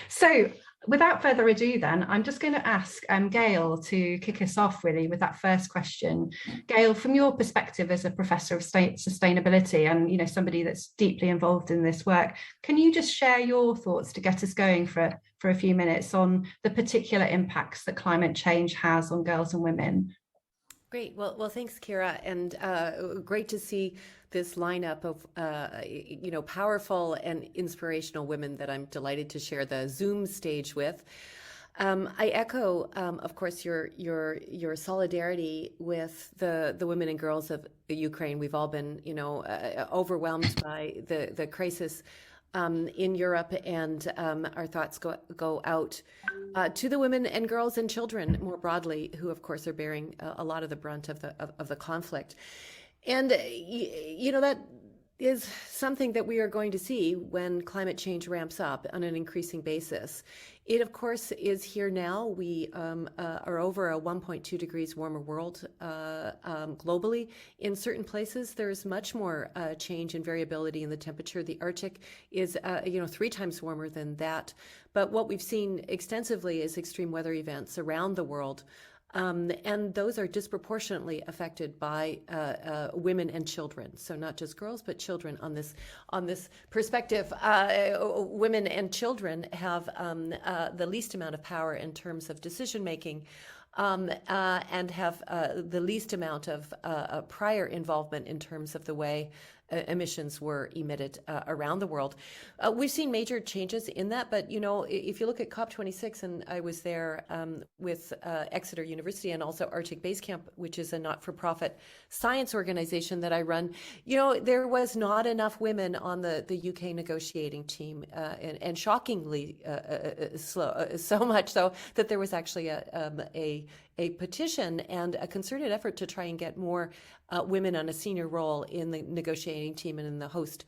So without further ado then, I'm just going to ask Gail to kick us off really with that first question. Gail, from your perspective as a professor of sustainability and somebody that's deeply involved in this work, can you just share your thoughts to get us going for a few minutes on the particular impacts that climate change has on girls and women? Great. Well, thanks, Ciara, and great to see this lineup of powerful and inspirational women that I'm delighted to share the Zoom stage with. I echo, of course, your solidarity with the women and girls of Ukraine. We've all been, overwhelmed by the crisis in Europe, and our thoughts go out to the women and girls and children more broadly, who of course are bearing a lot of the brunt of the conflict. And that is something that we are going to see when climate change ramps up on an increasing basis. It, of course, is here now. We are over a 1.2 degrees warmer world globally. In certain places, there's much more change and variability in the temperature. The Arctic is, 3 times warmer than that. But what we've seen extensively is extreme weather events around the world. And those are disproportionately affected by women and children. So not just girls, but children on this perspective. Women and children have the least amount of power in terms of decision making, and have the least amount of prior involvement in terms of the way emissions were emitted around the world. We've seen major changes in that, but if you look at COP26, and I was there with Exeter University and also Arctic Base Camp, which is a not-for-profit science organization that I run, there was not enough women on the UK negotiating team, and shockingly so much so that there was actually a petition and a concerted effort to try and get more women on a senior role in the negotiating team and in the host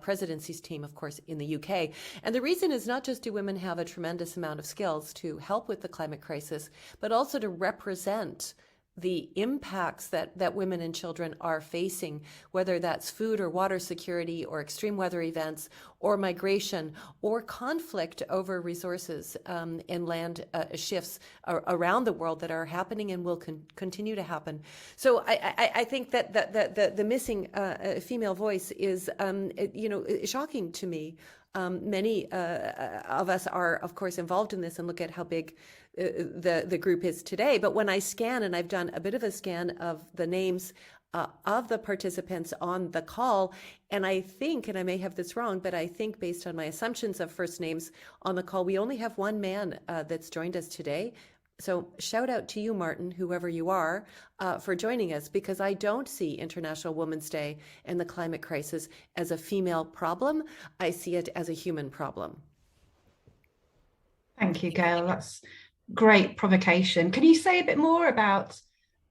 presidency's team, of course, in the UK. And the reason is not just do women have a tremendous amount of skills to help with the climate crisis, but also to represent the impacts that women and children are facing, whether that's food or water security or extreme weather events or migration or conflict over resources and land shifts around the world that are happening and will continue to happen. So I think that the missing female voice is shocking to me. Many of us are, of course, involved in this and look at how big the group is today. But when I scan, and I've done a bit of a scan of the names of the participants on the call, and I think, and I may have this wrong, but I think based on my assumptions of first names on the call, we only have one man that's joined us today. So shout out to you, Martin, whoever you are, for joining us, because I don't see International Women's Day and the climate crisis as a female problem. I see it as a human problem. Thank you, Gail. That's great provocation. Can you say a bit more about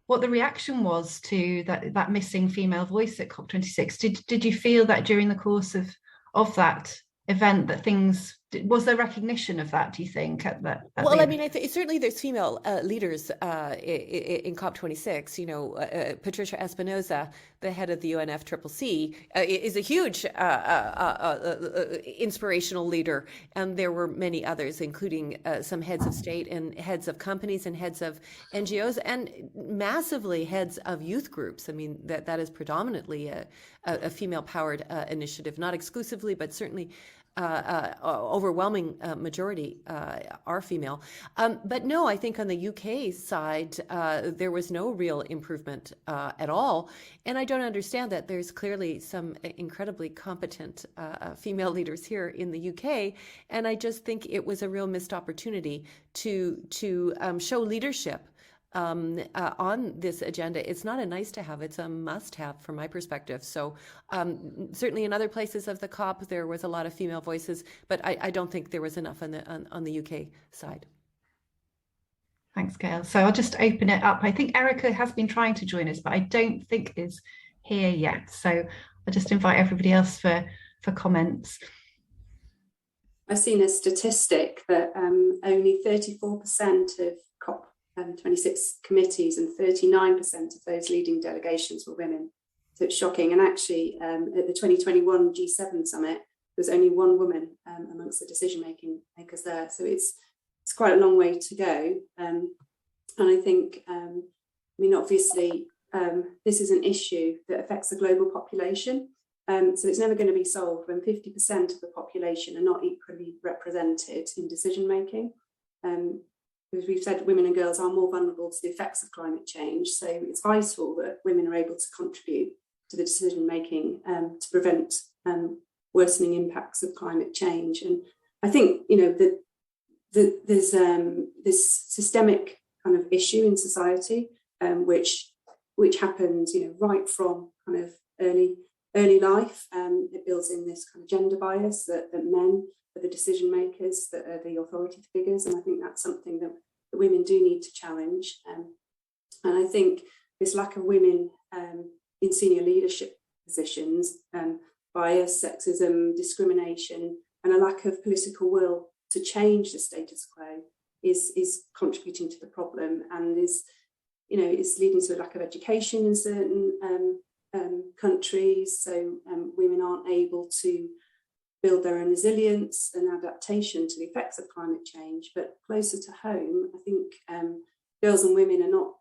what the reaction was to that missing female voice at COP26? Did you feel that during the course of that event that was there recognition of that, do you think? Well, I mean, certainly there's female leaders in COP26. Patricia Espinosa, the head of the UNFCCC, is a huge inspirational leader. And there were many others, including some heads of state and heads of companies and heads of NGOs and massively heads of youth groups. I mean, that is predominantly a female-powered initiative, not exclusively, but certainly overwhelming majority are female. But no, I think on the UK side, there was no real improvement at all. And I don't understand that. There's clearly some incredibly competent female leaders here in the UK. And I just think it was a real missed opportunity to show leadership on this agenda. It's not a nice to have, it's a must have from my perspective. So certainly in other places of the COP, there was a lot of female voices, but I don't think there was enough on the UK side. Thanks, Gail. So I'll just open it up. I think Erika has been trying to join us, but I don't think is here yet. So I'll just invite everybody else for comments. I've seen a statistic that only 34% of COP26 committees and 39% of those leading delegations were women. So it's shocking. And actually, at the 2021 G7 summit, there's only one woman amongst the decision-making makers there. So it's quite a long way to go. And I think, I mean, obviously, this is an issue that affects the global population. So it's never going to be solved when 50% of the population are not equally represented in decision-making. As we've said, women and girls are more vulnerable to the effects of climate change. So it's vital that women are able to contribute to the decision-making to prevent worsening impacts of climate change. And I think, you know, there's this systemic kind of issue in society, which happens, you know, right from kind of early life. It builds in this kind of gender bias that men are the decision makers, that are the authority figures, and I think that's something that women do need to challenge. And I think this lack of women in senior leadership positions, bias, sexism, discrimination, and a lack of political will to change the status quo is contributing to the problem, and is, you know, it's leading to a lack of education in certain countries. So women aren't able to build their own resilience and adaptation to the effects of climate change. But closer to home, I think girls and women are not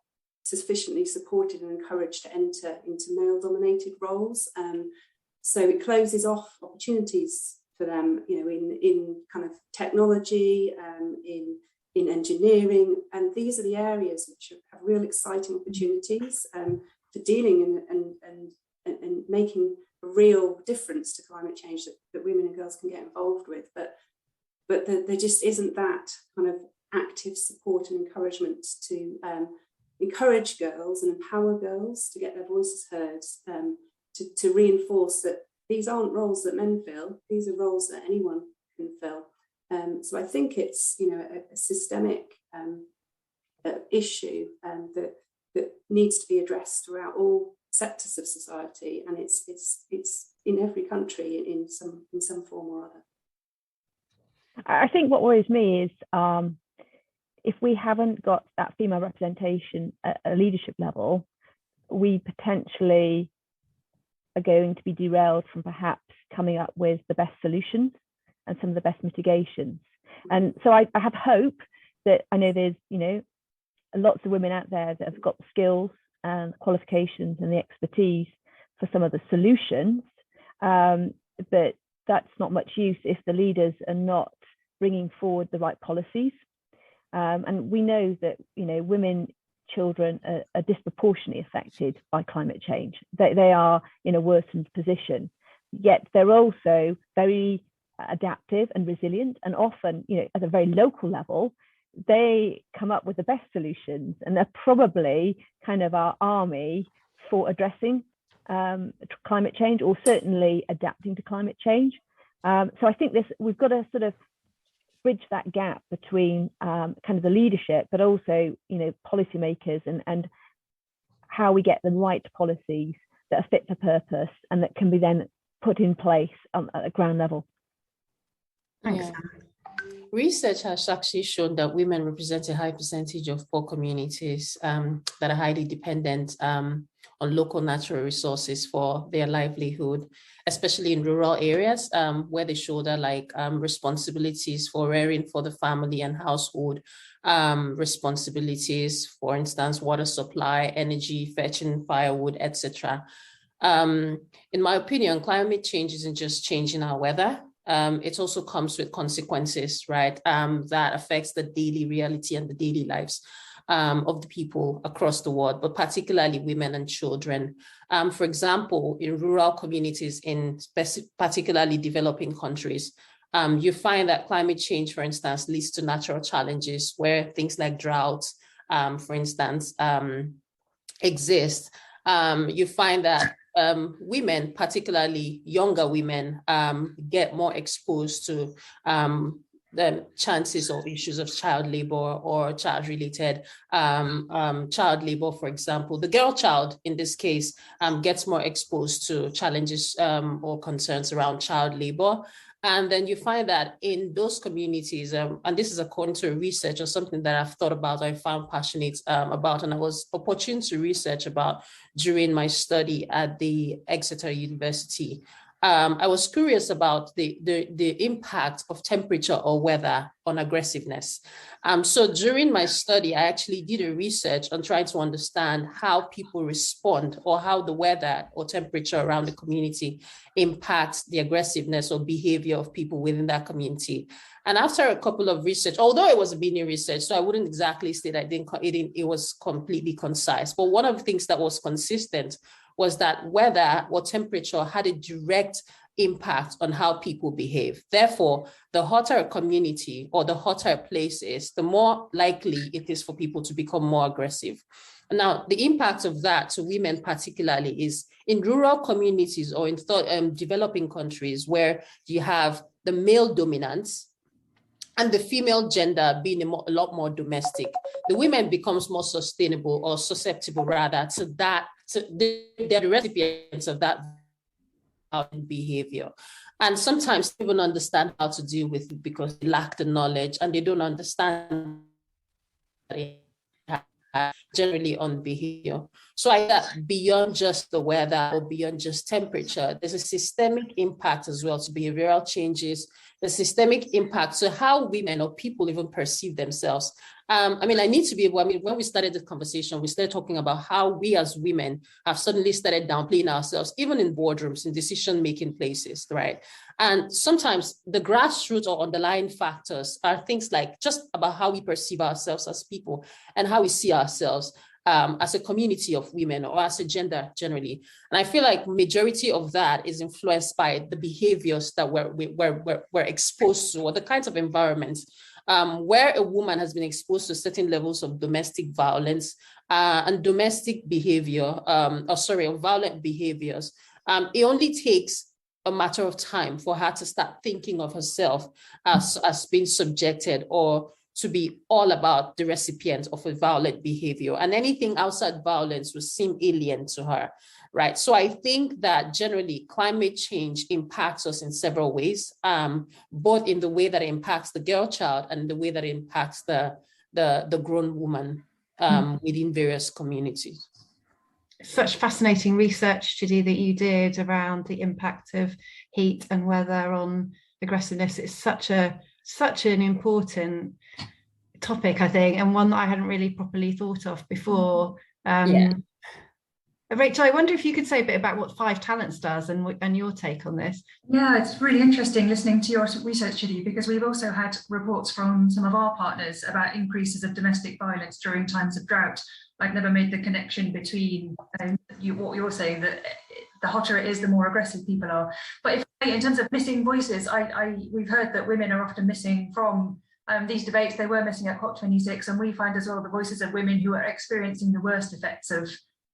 sufficiently supported and encouraged to enter into male-dominated roles. So it closes off opportunities for them, you know, in kind of technology, in engineering, and these are the areas which have real exciting opportunities for dealing and making a real difference to climate change that women and girls can get involved with. But there just isn't that kind of active support and encouragement to encourage girls and empower girls to get their voices heard, to reinforce that these aren't roles that men fill, these are roles that anyone can fill. So I think it's, you know, a systemic issue that needs to be addressed throughout all sectors of society, and it's in every country in some form or other. I think what worries me is if we haven't got that female representation at a leadership level, we potentially are going to be derailed from perhaps coming up with the best solutions and some of the best mitigations. And so I have hope that, I know there's, you know, lots of women out there that have got the skills and qualifications and the expertise for some of the solutions, but that's not much use if the leaders are not bringing forward the right policies. And we know that, you know, women, children are disproportionately affected by climate change. They are in a worsened position, yet they're also very adaptive and resilient, and often, you know, at a very local level, they come up with the best solutions, and they're probably kind of our army for addressing climate change, or certainly adapting to climate change. So I think we've got to sort of bridge that gap between kind of the leadership, but also, you know, policymakers, and how we get the right policies that are fit for purpose and that can be then put in place at a ground level. Thanks. Yeah. Research has actually shown that women represent a high percentage of poor communities that are highly dependent on local natural resources for their livelihood, especially in rural areas where they shoulder like responsibilities for rearing for the family and household, responsibilities, for instance, water supply, energy, fetching firewood, etc. In my opinion, climate change isn't just changing our weather. It also comes with consequences, right, that affects the daily reality and the daily lives of the people across the world, but particularly women and children. For example, in rural communities in particularly developing countries, you find that climate change, for instance, leads to natural challenges where things like droughts, for instance, exist. You find that women, particularly younger women, get more exposed to the chances of issues of child labor or child-related child labor, for example. The girl child, in this case, gets more exposed to challenges or concerns around child labor. And then you find that in those communities, and this is according to research or something that I've thought about, I found passionate about, and I was opportune to research about during my study at the Exeter University. I was curious about the impact of temperature or weather on aggressiveness. So during my study, I actually did a research on trying to understand how people respond or how the weather or temperature around the community impacts the aggressiveness or behavior of people within that community. And after a couple of research, although it was a mini research, so I wouldn't exactly say that it was completely concise, but one of the things that was consistent was that weather or temperature had a direct impact on how people behave. Therefore, the hotter a community or the hotter a place is, the more likely it is for people to become more aggressive. Now, the impact of that to women particularly is in rural communities or in developing countries where you have the male dominance and the female gender being a lot more domestic, the women becomes more sustainable or susceptible rather to that. So they're the recipients of that behavior. And sometimes they don't understand how to deal with it because they lack the knowledge and they don't understand generally on behavior. So I thought beyond just the weather or beyond just temperature, there's a systemic impact as well to behavioral changes, the systemic impact to how women or people even perceive themselves. I need to be able, when we started the conversation, we started talking about how we as women have suddenly started downplaying ourselves, even in boardrooms, in decision-making places, right? And sometimes the grassroots or underlying factors are things like just about how we perceive ourselves as people and how we see ourselves as a community of women or as a gender generally. And I feel like majority of that is influenced by the behaviors that we're exposed to or the kinds of environments where a woman has been exposed to certain levels of domestic violence and domestic behavior, violent behaviors. It only takes a matter of time for her to start thinking of herself as being subjected or to be all about the recipient of a violent behavior, and anything outside violence will seem alien to her, right? So I think that generally climate change impacts us in several ways, both in the way that it impacts the girl child and the way that it impacts the grown woman within various communities. Such fascinating research, Chidi, that you did around the impact of heat and weather on aggressiveness. It's such an important topic, I think, and one that I hadn't really properly thought of before. Rachel, I wonder if you could say a bit about what 5 Talents does and your take on this. Yeah, it's really interesting listening to your research, Chidi, because we've also had reports from some of our partners about increases of domestic violence during times of drought. I've never made the connection between what you're saying, that the hotter it is, the more aggressive people are. But in terms of missing voices, we've heard that women are often missing from these debates. They were missing at COP26, and we find as well the voices of women who are experiencing the worst effects of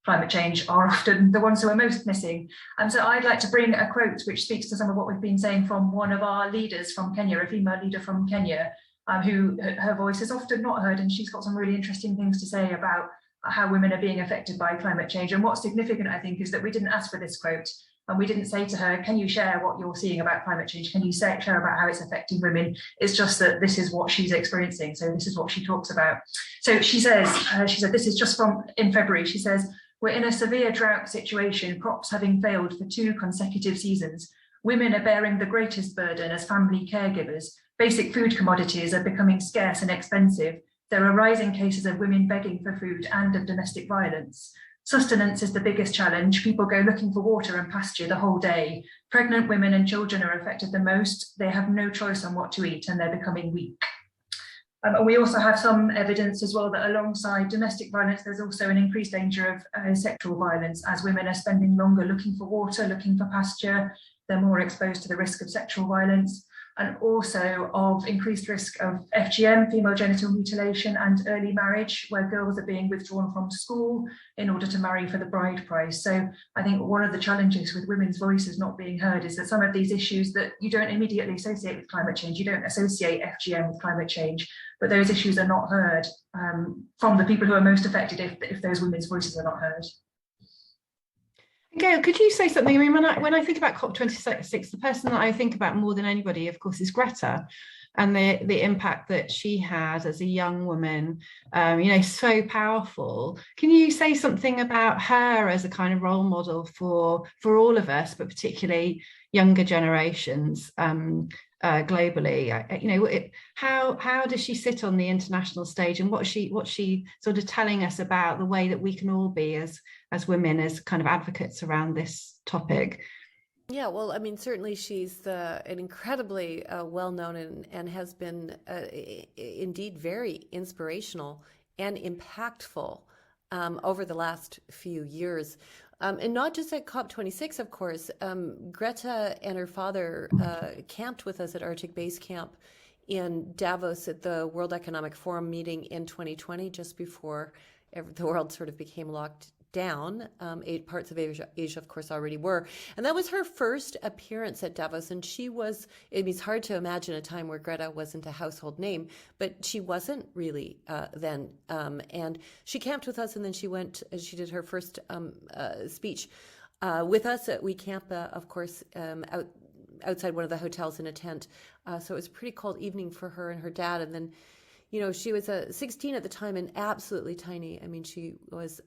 climate change are often the ones who are most missing. And so I'd like to bring a quote which speaks to some of what we've been saying from one of our leaders from Kenya, a female leader from Kenya, who her voice is often not heard, and she's got some really interesting things to say about how women are being affected by climate change. And what's significant, I think, is that we didn't ask for this quote, and we didn't say to her, can you share what you're seeing about climate change? Can you share about how it's affecting women? It's just that this is what she's experiencing. So this is what she talks about. So she said, this is just from in February. She says, we're in a severe drought situation, crops having failed for 2 consecutive seasons. Women are bearing the greatest burden as family caregivers. Basic food commodities are becoming scarce and expensive. There are rising cases of women begging for food and of domestic violence. Sustenance is the biggest challenge. People go looking for water and pasture the whole day. Pregnant women and children are affected the most. They have no choice on what to eat and they're becoming weak. We also have some evidence as well that alongside domestic violence, there's also an increased danger of sexual violence, as women are spending longer looking for water, looking for pasture. They're more exposed to the risk of sexual violence, and also of increased risk of FGM, female genital mutilation, and early marriage, where girls are being withdrawn from school in order to marry for the bride price. So I think one of the challenges with women's voices not being heard is that some of these issues that you don't immediately associate with climate change, you don't associate FGM with climate change, but those issues are not heard from the people who are most affected if those women's voices are not heard. Gail, could you say something? I mean, when I think about COP26, the person that I think about more than anybody, of course, is Greta. and the impact that she had as a young woman, so powerful. Can you say something about her as a kind of role model for all of us, but particularly younger generations globally? How does she sit on the international stage, and what's she sort of telling us about the way that we can all be as women, as kind of advocates around this topic? Yeah, well, I mean, certainly she's an incredibly well-known and has been indeed very inspirational and impactful over the last few years. And not just at COP26, of course. Greta and her father camped with us at Arctic Base Camp in Davos at the World Economic Forum meeting in 2020, just before the world sort of became locked down. 8 parts of Asia, of course, already were. And that was her first appearance at Davos. And it's hard to imagine a time where Greta wasn't a household name, but she wasn't really then. And she camped with us, and then she did her first speech with us at We Camp, of course, outside one of the hotels in a tent. So it was a pretty cold evening for her and her dad. And then she was 16 at the time and absolutely tiny. I mean, she was,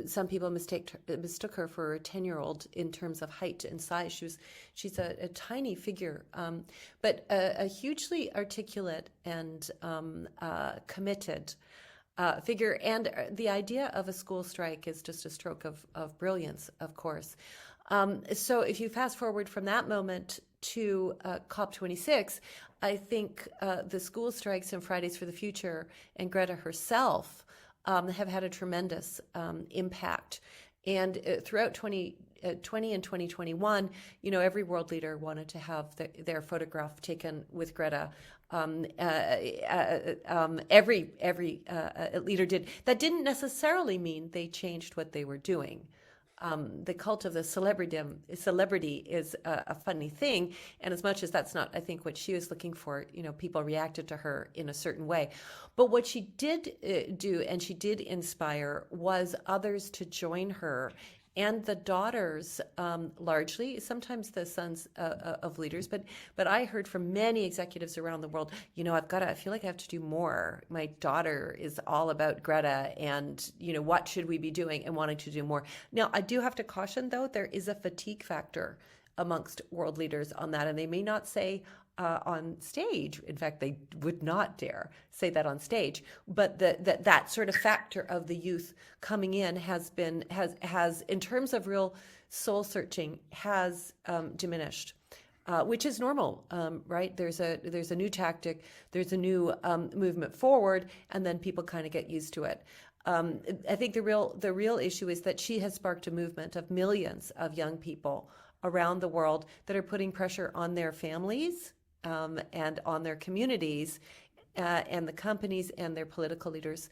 some people mistook her for a 10-year-old in terms of height and size. She's a tiny figure, but a hugely articulate and committed figure. And the idea of a school strike is just a stroke of brilliance, of course. So if you fast forward from that moment to COP26, I think the school strikes and Fridays for the Future and Greta herself have had a tremendous impact. And throughout 2020 and 2021, every world leader wanted to have their photograph taken with Greta. Every leader did. That didn't necessarily mean they changed what they were doing. The cult of the celebrity is a funny thing, and as much as that's not, I think, what she was looking for, people reacted to her in a certain way. But what she did do, and she did inspire, was others to join her. And the daughters, largely, sometimes the sons of leaders, but I heard from many executives around the world, I feel like I have to do more. My daughter is all about Greta, and, what should we be doing, and wanting to do more. Now, I do have to caution, though, there is a fatigue factor amongst world leaders on that, and they may not say on stage. In fact, they would not dare say that on stage. But that sort of factor of the youth coming in has in terms of real soul searching, has diminished, which is normal, right? There's a new tactic, there's a new movement forward, and then people kind of get used to it. I think the real issue is that she has sparked a movement of millions of young people around the world that are putting pressure on their families and on their communities and the companies and their political leaders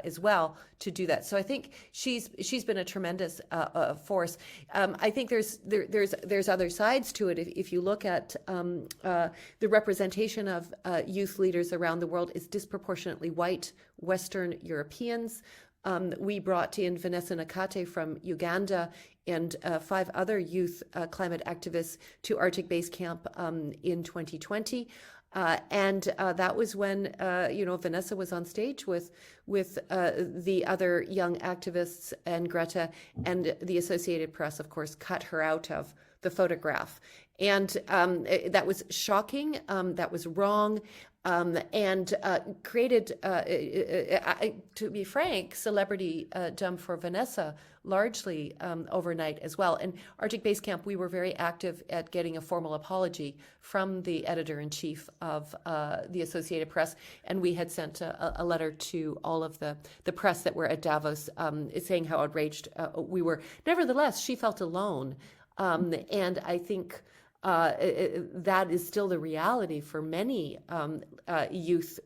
as well to do that. So I think she's been a tremendous force. I think there's other sides to it. If you look at the representation of youth leaders around the world is disproportionately white Western Europeans. We brought in Vanessa Nakate from Uganda and 5 other youth climate activists to Arctic Base Camp in 2020. And that was when, Vanessa was on stage with the other young activists and Greta, and the Associated Press, of course, cut her out of the photograph. And that was shocking. That was wrong. And created, to be frank, celebrity dump for Vanessa largely overnight as well. And Arctic Base Camp, we were very active at getting a formal apology from the editor-in-chief of the Associated Press, and we had sent a letter to all of the press that were at Davos saying how outraged we were. Nevertheless, she felt alone, and I think that is still the reality for many youth,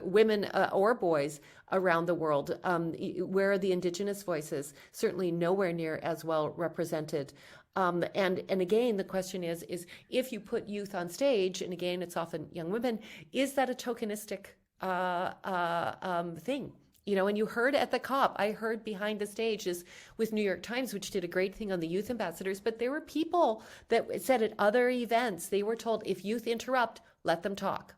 women or boys around the world. Where are the indigenous voices? Certainly nowhere near as well represented. And again, the question is if you put youth on stage, and again, it's often young women, is that a tokenistic thing? You know, and you heard at the COP, I heard behind the stage is with New York Times, which did a great thing on the youth ambassadors, but there were people that said at other events, they were told if youth interrupt, let them talk.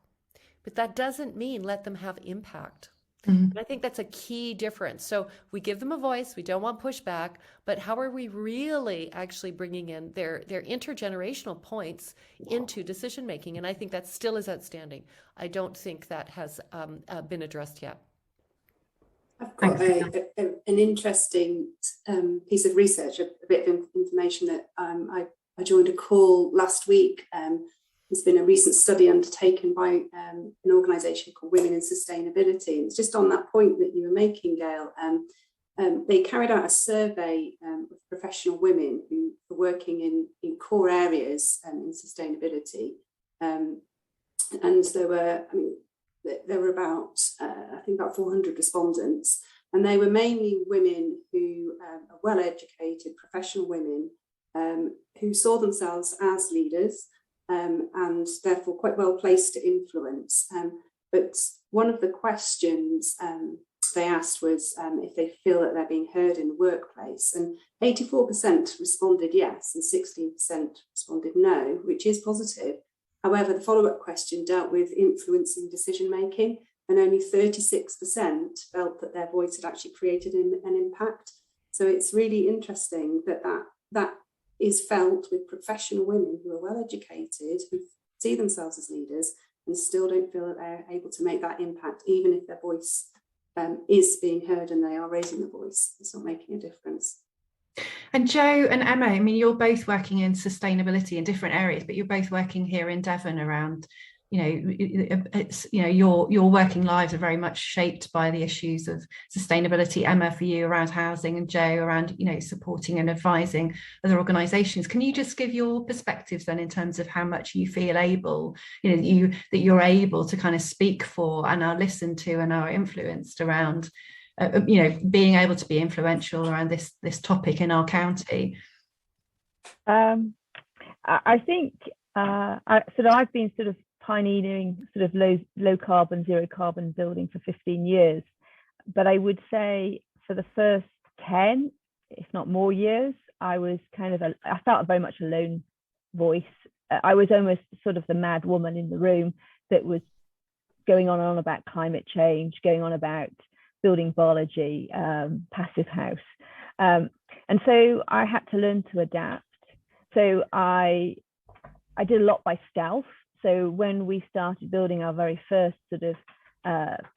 But that doesn't mean let them have impact. And I think that's a key difference. So we give them a voice, we don't want pushback, but how are we really actually bringing in their intergenerational points into decision making? And I think that still is outstanding. I don't think that has been addressed yet. I've got an interesting piece of research, a bit of information that I joined a call last week. There's been a recent study undertaken by an organisation called Women in Sustainability. And it's just on that point that you were making, Gail. They carried out a survey of professional women who are working in core areas in sustainability. And there were about, I think about 400 respondents. And they were mainly women who are well-educated, professional women who saw themselves as leaders, and therefore quite well placed to influence. But one of the questions they asked was if they feel that they're being heard in the workplace, and 84% responded yes and 16% responded no, which is positive. However, the follow-up question dealt with influencing decision making, and only 36% felt that their voice had actually created an impact. So it's really interesting that is felt with professional women who are well educated, who see themselves as leaders and still don't feel that they're able to make that impact, even if their voice is being heard and they are raising the voice. It's not making a difference. And Jo and Emma, I mean, you're both working in sustainability in different areas, but you're both working here in Devon around, your working lives are very much shaped by the issues of sustainability. Emma, for you, around housing, and Jo around, supporting and advising other organisations. Can you just give your perspectives then in terms of how much you feel able, that you're able to kind of speak for and are listened to and are influenced around, being able to be influential around this topic in our county? I think I've been sort of pioneering sort of low carbon, zero carbon building for 15 years. But I would say for the first 10, if not more years, I was I felt very much a lone voice. I was almost sort of the mad woman in the room that was going on and on about climate change, going on about building biology, passive house. And so I had to learn to adapt. So I did a lot by stealth. So when we started building our very first sort of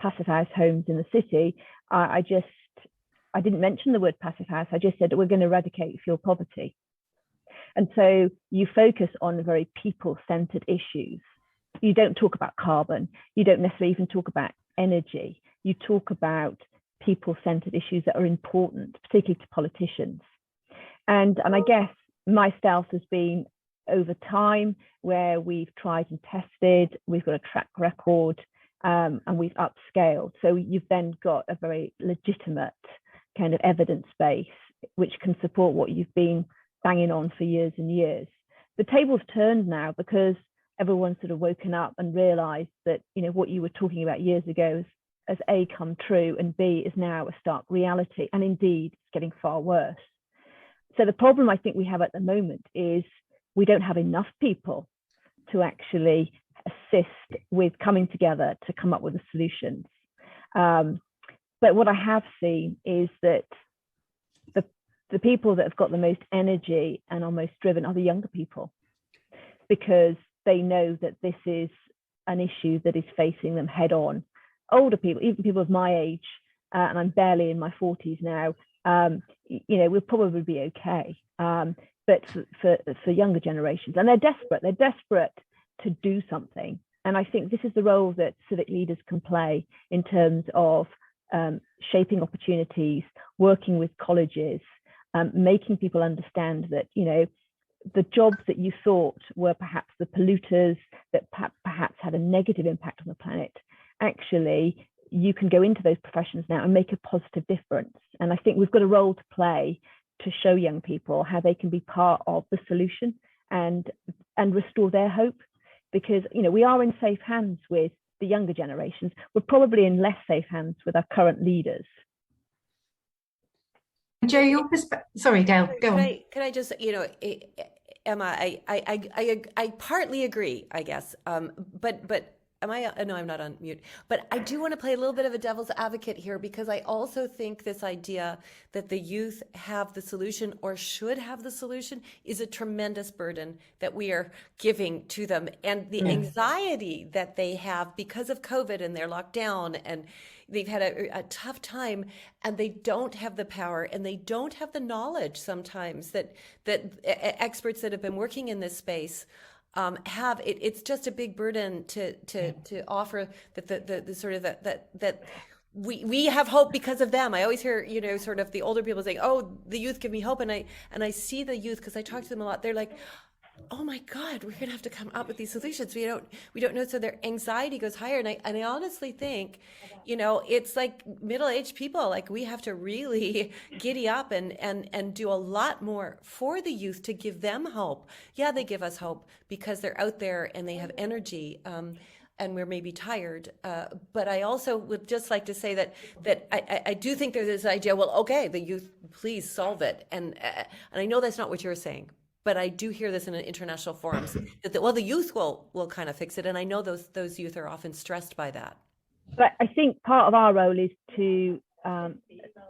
passive house homes in the city, I didn't mention the word passive house. I just said that we're going to eradicate fuel poverty. And so you focus on very people-centered issues. You don't talk about carbon. You don't necessarily even talk about energy. You talk about people-centered issues that are important, particularly to politicians. And I guess my stealth has been over time, where we've tried and tested, we've got a track record, and we've upscaled. So you've then got a very legitimate kind of evidence base, which can support what you've been banging on for years and years. The table's turned now because everyone's sort of woken up and realized that, what you were talking about years ago has A, come true, and B, is now a stark reality. And indeed, it's getting far worse. So the problem I think we have at the moment is we don't have enough people to actually assist with coming together to come up with the solutions. But what I have seen is that the people that have got the most energy and are most driven are the younger people, because they know that this is an issue that is facing them head on. Older people, even people of my age, and I'm barely in my 40s now, we'll probably be okay. But for younger generations, and they're desperate to do something. And I think this is the role that civic leaders can play in terms of shaping opportunities, working with colleges, making people understand that, the jobs that you thought were perhaps the polluters, that perhaps had a negative impact on the planet, actually, you can go into those professions now and make a positive difference. And I think we've got a role to play to show young people how they can be part of the solution and restore their hope, because we are in safe hands with the younger generations, we're probably in less safe hands with our current leaders. Joe, your perspective. Sorry, Gail, go on. Can I just, Emma, I partly agree, I guess, but am I? No, I'm not on mute. But I do want to play a little bit of a devil's advocate here, because I also think this idea that the youth have the solution or should have the solution is a tremendous burden that we are giving to them, and the anxiety that they have because of COVID and they're locked down and they've had a tough time, and they don't have the power and they don't have the knowledge sometimes that experts that have been working in this space have. It's just a big burden to offer the sort of that we have hope because of them. I always hear, sort of the older people saying, "Oh, the youth give me hope," and I see the youth, because I talk to them a lot. They're like, "Oh my God, we're gonna have to come up with these solutions. We don't know." So their anxiety goes higher, and I honestly think, it's like middle-aged people. Like, we have to really giddy up and do a lot more for the youth to give them hope. Yeah, they give us hope because they're out there and they have energy. And we're maybe tired, but I also would just like to say that I do think there's this idea. Well, okay, the youth, please solve it, and I know that's not what you're saying. But I do hear this in international forums that the youth will kind of fix it, and I know those youth are often stressed by that. But I think part of our role is to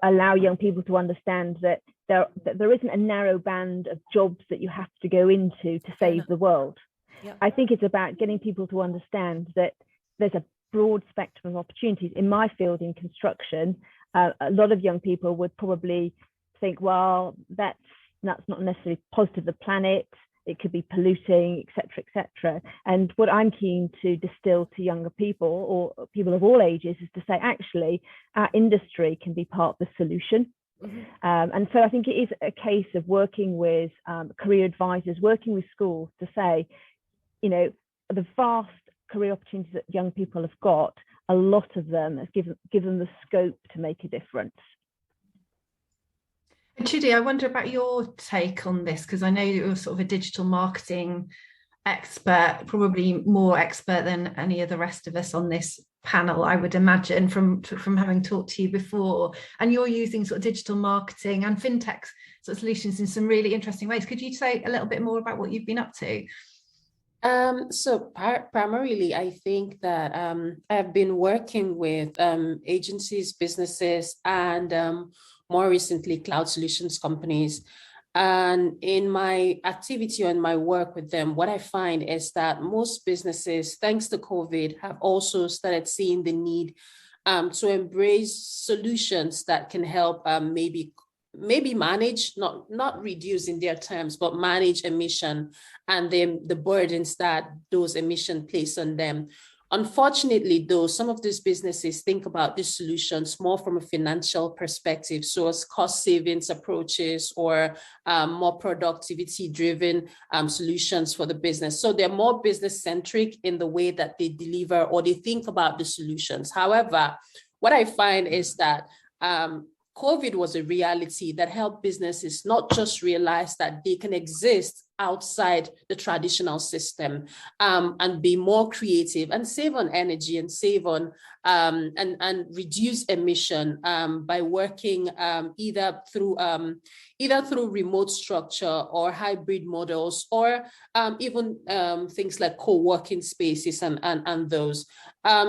allow young people to understand that there isn't a narrow band of jobs that you have to go into to save the world. Yep. I think it's about getting people to understand that there's a broad spectrum of opportunities. In my field, in construction, a lot of young people would probably think, well, that's not necessarily positive to the planet, it could be polluting, etc. And what I'm keen to distill to younger people, or people of all ages, is to say, actually, our industry can be part of the solution. And so I think it is a case of working with career advisors, working with schools to say, the vast career opportunities that young people have got, a lot of them have given the scope to make a difference. Chidi, I wonder about your take on this, because I know you're sort of a digital marketing expert, probably more expert than any of the rest of us on this panel, I would imagine, from having talked to you before. And you're using sort of digital marketing and FinTech sort of solutions in some really interesting ways. Could you say a little bit more about what you've been up to? So primarily, I think that I've been working with agencies, businesses, and more recently, cloud solutions companies. And in my activity and my work with them, what I find is that most businesses, thanks to COVID, have also started seeing the need to embrace solutions that can help maybe manage, not reduce in their terms, but manage emission and the burdens that those emissions place on them. Unfortunately, though, some of these businesses think about these solutions more from a financial perspective, so as cost savings approaches or more productivity-driven solutions for the business. So they're more business-centric in the way that they deliver or they think about the solutions. However, what I find is that COVID was a reality that helped businesses not just realize that they can exist outside the traditional system and be more creative and save on energy and save on and reduce emission by working either through remote structure or hybrid models, or even things like co-working spaces and those.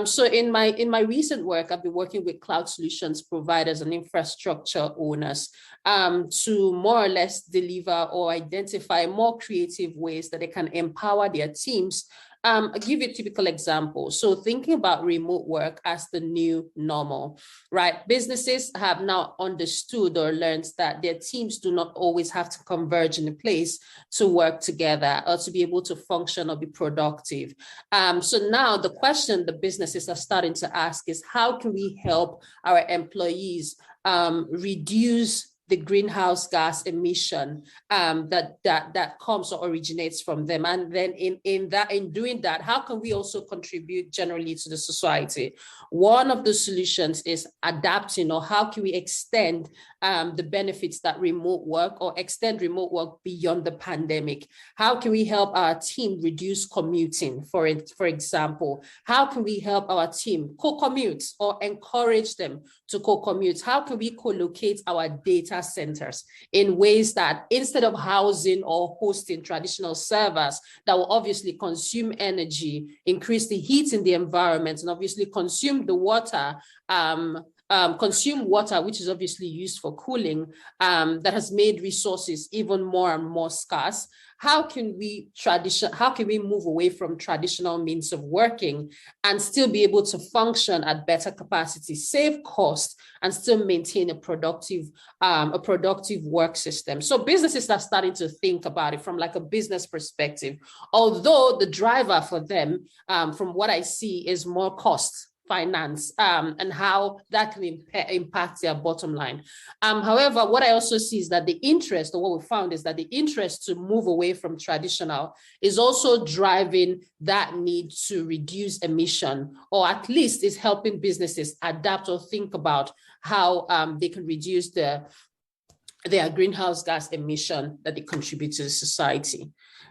So in my recent work, I've been working with cloud solutions providers and infrastructure owners to more or less deliver or identify more creative ways that they can empower their teams. I'll give you a typical example. So thinking about remote work as the new normal, right? Businesses have now understood or learned that their teams do not always have to converge in a place to work together or to be able to function or be productive. So now the question the businesses are starting to ask is, how can we help our employees reduce the greenhouse gas emission that comes or originates from them. And then in doing that, how can we also contribute generally to the society? One of the solutions is adapting, or how can we extend the benefits that remote work, or extend remote work beyond the pandemic? How can we help our team reduce commuting, for example? How can we help our team co-commute or encourage them to co-commute? How can we co-locate our data centers in ways that, instead of housing or hosting traditional servers that will obviously consume energy, increase the heat in the environment, and obviously consume the water, consume water, which is obviously used for cooling, that has made resources even more and more scarce. How can we move away from traditional means of working and still be able to function at better capacity, save costs, and still maintain a productive work system? So businesses are starting to think about it from like a business perspective, although the driver for them, from what I see, is more cost, finance, and how that can impact their bottom line. However, what I also see is that the interest, or what we found is that the interest to move away from traditional is also driving that need to reduce emission, or at least is helping businesses adapt or think about how they can reduce their greenhouse gas emission that they contribute to the society.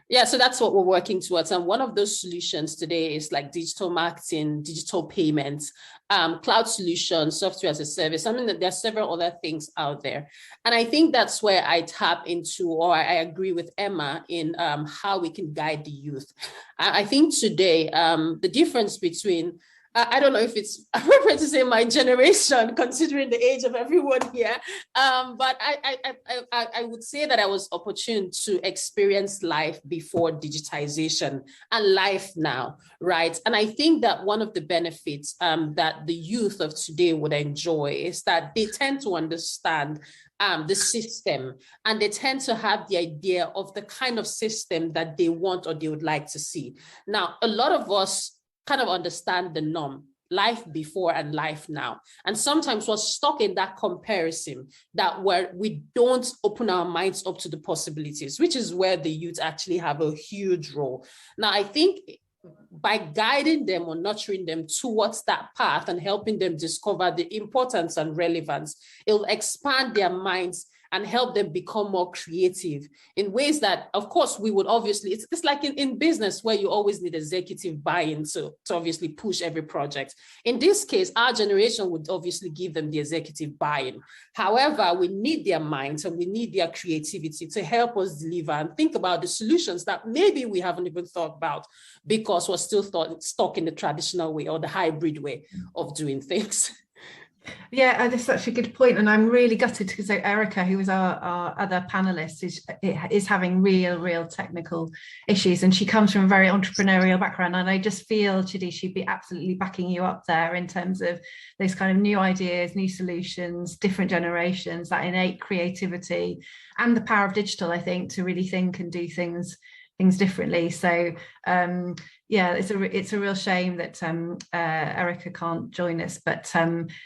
Yeah, so that's what we're working towards. And one of those solutions today is like digital marketing, digital payments, cloud solutions, software as a service. I mean, there are several other things out there. And I think that's where I tap into, or I agree with Emma in how we can guide the youth. I think today, the difference between, I don't know if it's appropriate to say my generation, considering the age of everyone here, but I would say that I was opportune to experience life before digitization and life now, right? And I think that one of the benefits that the youth of today would enjoy is that they tend to understand the system, and they tend to have the idea of the kind of system that they want or they would like to see. Now, a lot of us kind of understand the norm, life before and life now. And sometimes we're stuck in that comparison that where we don't open our minds up to the possibilities, which is where the youth actually have a huge role. Now, I think by guiding them or nurturing them towards that path and helping them discover the importance and relevance, it'll expand their minds and help them become more creative in ways that, of course, we would obviously, it's like in business where you always need executive buy-in to obviously push every project. In this case, our generation would obviously give them the executive buy-in. However, we need their minds and we need their creativity to help us deliver and think about the solutions that maybe we haven't even thought about because we're still stuck in the traditional way or the hybrid way of doing things. Yeah, that's such a good point, and I'm really gutted because Erika, who was our other panelist, is having real technical issues, and she comes from a very entrepreneurial background, and I just feel, Chidi, she'd be absolutely backing you up there in terms of those kind of new ideas, new solutions, different generations, that innate creativity, and the power of digital, I think, to really think and do things differently. So yeah, it's a real shame that Erika can't join us, but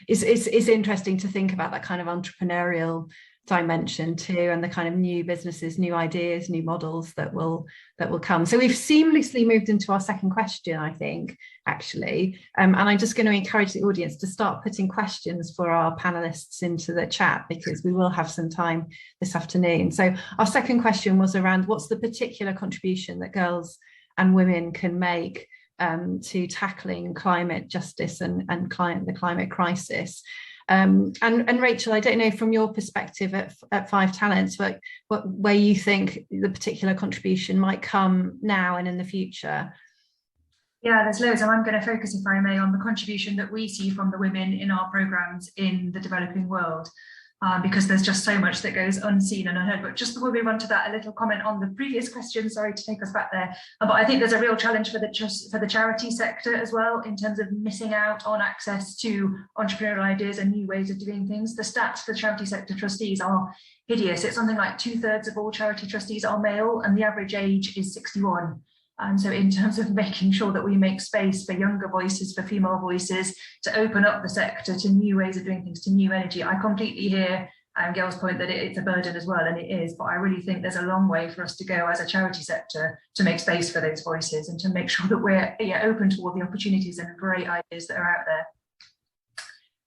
it's interesting to think about that kind of entrepreneurial dimension too, and the kind of new businesses, new ideas, new models that will come. So we've seamlessly moved into our second question, I think, actually, and I'm just going to encourage the audience to start putting questions for our panelists into the chat, because we will have some time this afternoon. So our second question was around what's the particular contribution that girls and women can make to tackling climate justice and the climate crisis. And Rachel, I don't know from your perspective at Five Talents, but where you think the particular contribution might come now and in the future. Yeah, there's loads, and I'm going to focus, if I may, on the contribution that we see from the women in our programmes in the developing world, because there's just so much that goes unseen and unheard. But just before we run to that, a little comment on the previous question, sorry to take us back there, but I think there's a real challenge for the charity sector as well, in terms of missing out on access to entrepreneurial ideas and new ways of doing things. The stats for charity sector trustees are hideous. It's something like 2/3 of all charity trustees are male, and the average age is 61. And so in terms of making sure that we make space for younger voices, for female voices, to open up the sector to new ways of doing things, to new energy, I completely hear Gail's point that it's a burden as well, and it is, but I really think there's a long way for us to go as a charity sector to make space for those voices and to make sure that we're open to all the opportunities and great ideas that are out there.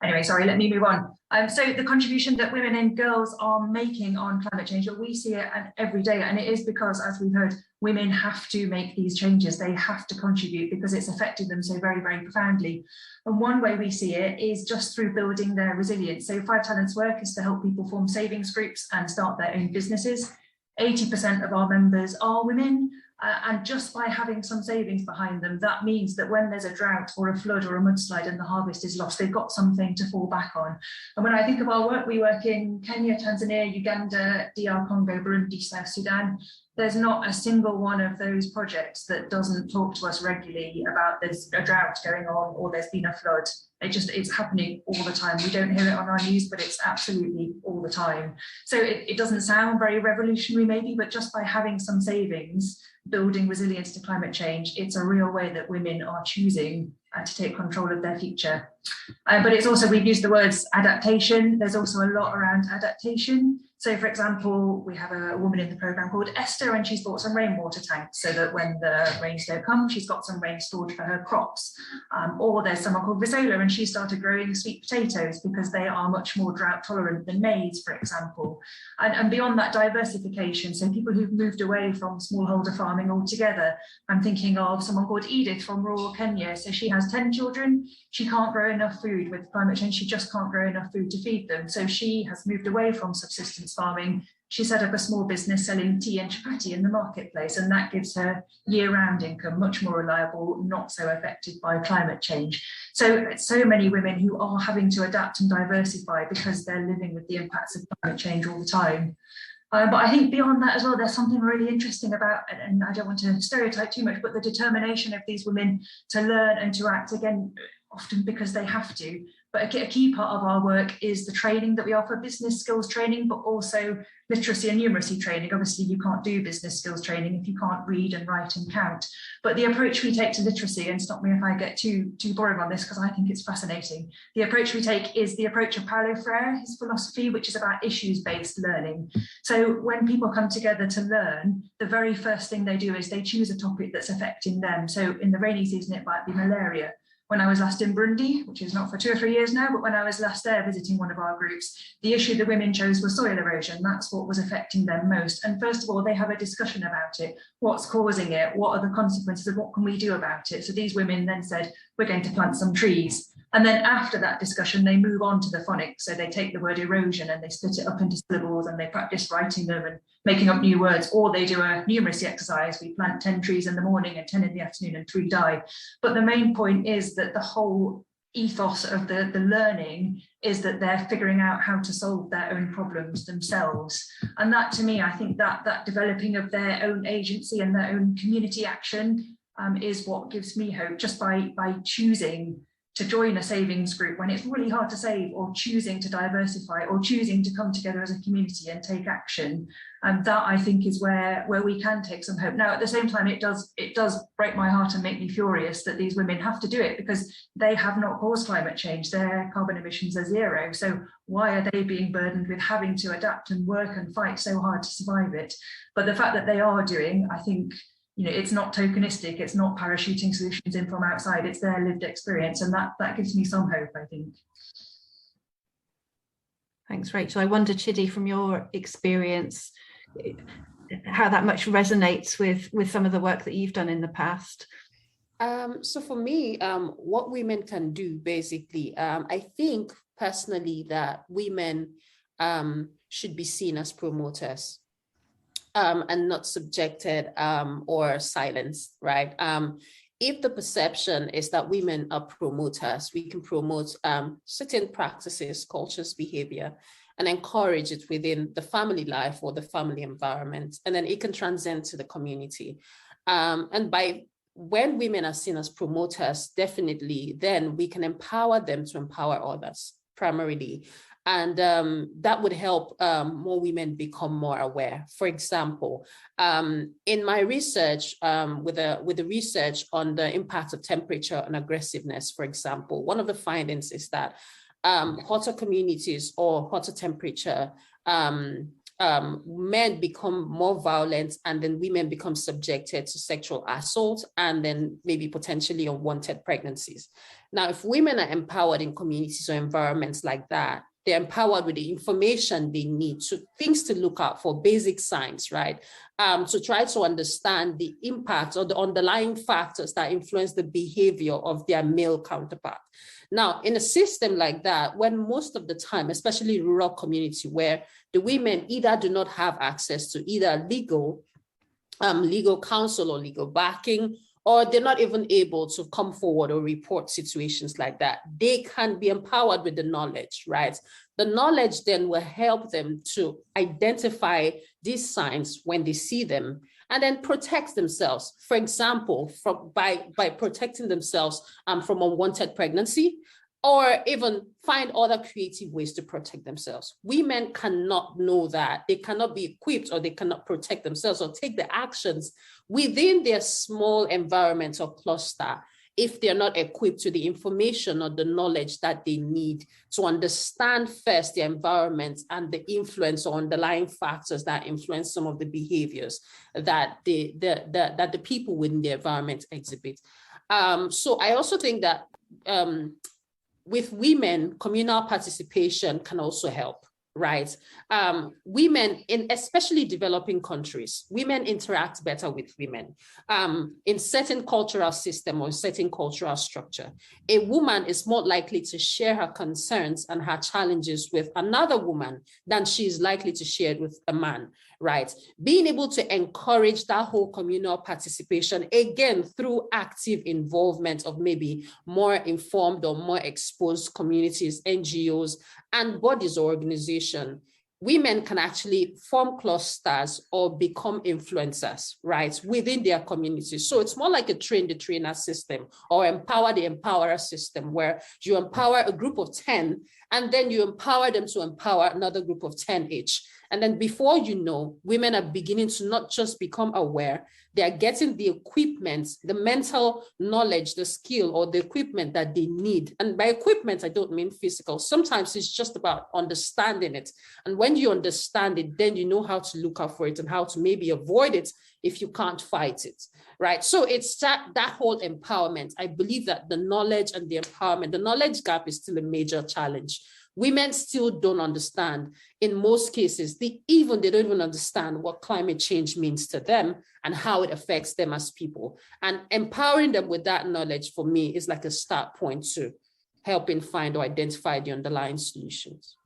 Anyway, sorry, let me move on. So the contribution that women and girls are making on climate change, we see it every day, and it is because, as we've heard, women have to make these changes. They have to contribute because it's affected them so very, very profoundly. And one way we see it is just through building their resilience. So 5 Talents work is to help people form savings groups and start their own businesses. 80% of our members are women. And just by having some savings behind them, that means that when there's a drought or a flood or a mudslide and the harvest is lost, they've got something to fall back on. And when I think of our work, we work in Kenya, Tanzania, Uganda, DR Congo, Burundi, South Sudan. There's not a single one of those projects that doesn't talk to us regularly about there's a drought going on or there's been a flood. It's happening all the time. We don't hear it on our news, but it's absolutely all the time. So it doesn't sound very revolutionary maybe, but just by having some savings, building resilience to climate change, it's a real way that women are choosing to take control of their future. But it's also, we've used the words adaptation. There's also a lot around adaptation. So for example, we have a woman in the programme called Esther, and she's bought some rainwater tanks so that when the rains don't come, she's got some rain stored for her crops. Or there's someone called Visola, and she started growing sweet potatoes because they are much more drought tolerant than maize, for example. And beyond that, diversification. So people who've moved away from smallholder farming altogether. I'm thinking of someone called Edith from rural Kenya. So she has 10 children. She can't grow enough food with climate change. She just can't grow enough food to feed them. So she has moved away from subsistence farming. She set up a small business selling tea and chapati in the marketplace, and that gives her year-round income, much more reliable, not so affected by climate change. So many women who are having to adapt and diversify because they're living with the impacts of climate change all the time. But I think beyond that as well, there's something really interesting about, and I don't want to stereotype too much, but the determination of these women to learn and to act, again, often because they have to. But a key part of our work is the training that we offer, business skills training, but also literacy and numeracy training. Obviously, you can't do business skills training if you can't read and write and count. But the approach we take to literacy, and stop me if I get too boring on this because I think it's fascinating. The approach we take is the approach of Paulo Freire, his philosophy, which is about issues-based learning. So when people come together to learn, the very first thing they do is they choose a topic that's affecting them. So in the rainy season, it might be malaria. When I was last in Burundi, which is not for 2 or 3 years now, but when I was last there visiting one of our groups, the issue the women chose was soil erosion. That's what was affecting them most. And first of all, they have a discussion about it. What's causing it? What are the consequences of what can we do about it? So these women then said, we're going to plant some trees. And then after that discussion, they move on to the phonics. So they take the word erosion and they split it up into syllables and they practice writing them and making up new words, or they do a numeracy exercise. We plant 10 trees in the morning and 10 in the afternoon and 3 die. But the main point is that the whole ethos of the learning is that they're figuring out how to solve their own problems themselves. And that, to me, I think that developing of their own agency and their own community action is what gives me hope, just by choosing to join a savings group when it's really hard to save, or choosing to diversify, or choosing to come together as a community and take action. And that, I think, is where we can take some hope. Now, at the same time, it does break my heart and make me furious that these women have to do it, because they have not caused climate change. Their carbon emissions are 0. So why are they being burdened with having to adapt and work and fight so hard to survive it? But the fact that they are doing, I think, it's not tokenistic, it's not parachuting solutions in from outside, it's their lived experience, and that gives me some hope, I think. Thanks, Rachel. I wonder, Chidi, from your experience, how that much resonates with some of the work that you've done in the past. So for me, what women can do, basically, I think personally that women should be seen as promoters. And not subjected or silenced, right? If the perception is that women are promoters, we can promote certain practices, cultures, behavior, and encourage it within the family life or the family environment, and then it can transcend to the community. And when women are seen as promoters, definitely, then we can empower them to empower others, primarily. And that would help more women become more aware. For example, in my research, with the research on the impact of temperature and aggressiveness, for example, one of the findings is that hotter communities or hotter temperature, men become more violent, and then women become subjected to sexual assault, and then maybe potentially unwanted pregnancies. Now, if women are empowered in communities or environments like that, they're empowered with the information they need, so things to look out for, basic signs, right? To try to understand the impact or the underlying factors that influence the behavior of their male counterpart. Now, in a system like that, when most of the time, especially rural community, where the women either do not have access to either legal counsel or legal backing, or they're not even able to come forward or report situations like that, they can be empowered with the knowledge, right? The knowledge then will help them to identify these signs when they see them, and then protect themselves. For example, by protecting themselves from unwanted pregnancy, or even find other creative ways to protect themselves. Women cannot know that. They cannot be equipped, or they cannot protect themselves or take the actions within their small environment or cluster if they're not equipped with the information or the knowledge that they need to understand first the environment and the influence or underlying factors that influence some of the behaviors that that the people within the environment exhibit. So I also think that with women, communal participation can also help, right? Women, in especially developing countries, women interact better with women. In certain cultural system or certain cultural structure, a woman is more likely to share her concerns and her challenges with another woman than she is likely to share it with a man, right? Being able to encourage that whole communal participation, again, through active involvement of maybe more informed or more exposed communities, NGOs, and bodies or organizations, women can actually form clusters or become influencers, right, within their communities. So it's more like a train-the-trainer system or empower-the-empowerer system, where you empower a group of 10, and then you empower them to empower another group of 10 each. And then before you know, women are beginning to not just become aware, they are getting the equipment, the mental knowledge, the skill, or the equipment that they need. And by equipment, I don't mean physical. Sometimes it's just about understanding it. And when you understand it, then you know how to look out for it and how to maybe avoid it if you can't fight it, right? So it's that whole empowerment. I believe that the knowledge and the empowerment, the knowledge gap is still a major challenge. Women still don't understand. In most cases, they don't even understand what climate change means to them and how it affects them as people. And empowering them with that knowledge, for me, is like a start point to helping find or identify the underlying solutions.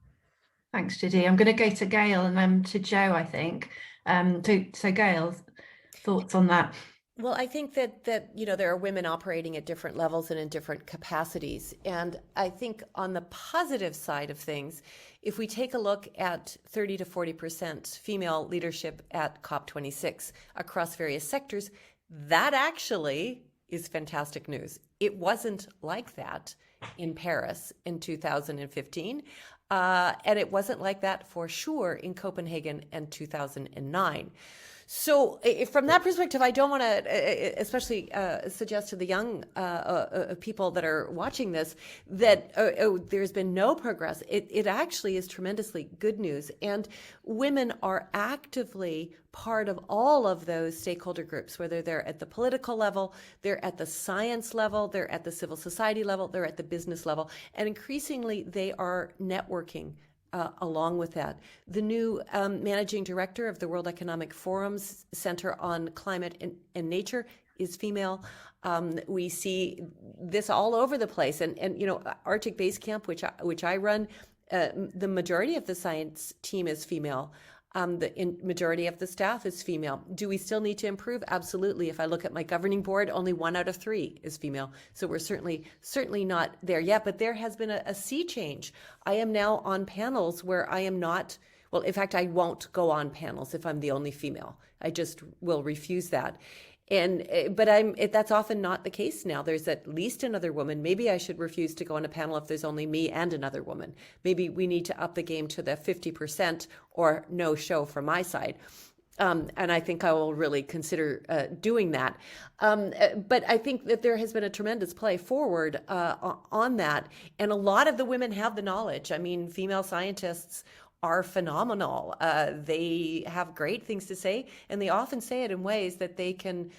Thanks, Chidi. I'm going to go to Gail and then to Joe, I think. So Gail, thoughts on that? Well, I think that there are women operating at different levels and in different capacities. And I think on the positive side of things, if we take a look at 30 to 40% female leadership at COP26 across various sectors, that actually is fantastic news. It wasn't like that in Paris in 2015. And it wasn't like that for sure in Copenhagen in 2009. So from that perspective, I don't want to especially suggest to the young people that are watching this that there's been no progress. It actually is tremendously good news. And women are actively part of all of those stakeholder groups, whether they're at the political level, they're at the science level, they're at the civil society level, they're at the business level. And increasingly, they are networking along with that. The new managing director of the World Economic Forum's Center on Climate and Nature is female. We see this all over the place. And Arctic Base Camp, which I run, the majority of the science team is female. The majority of the staff is female. Do we still need to improve? Absolutely. If I look at my governing board, only 1 out of 3 is female. So we're certainly not there yet, but there has been a sea change. I am now on panels where I am not, well, in fact, I won't go on panels if I'm the only female. I just will refuse that. But that's often not the case now. There's at least another woman. Maybe I should refuse to go on a panel if there's only me and another woman. Maybe we need to up the game to the 50% or no show from my side. And I think I will really consider doing that. But I think that there has been a tremendous play forward on that. And a lot of the women have the knowledge. I mean, female scientists are phenomenal. They have great things to say, and they often say it in ways that they can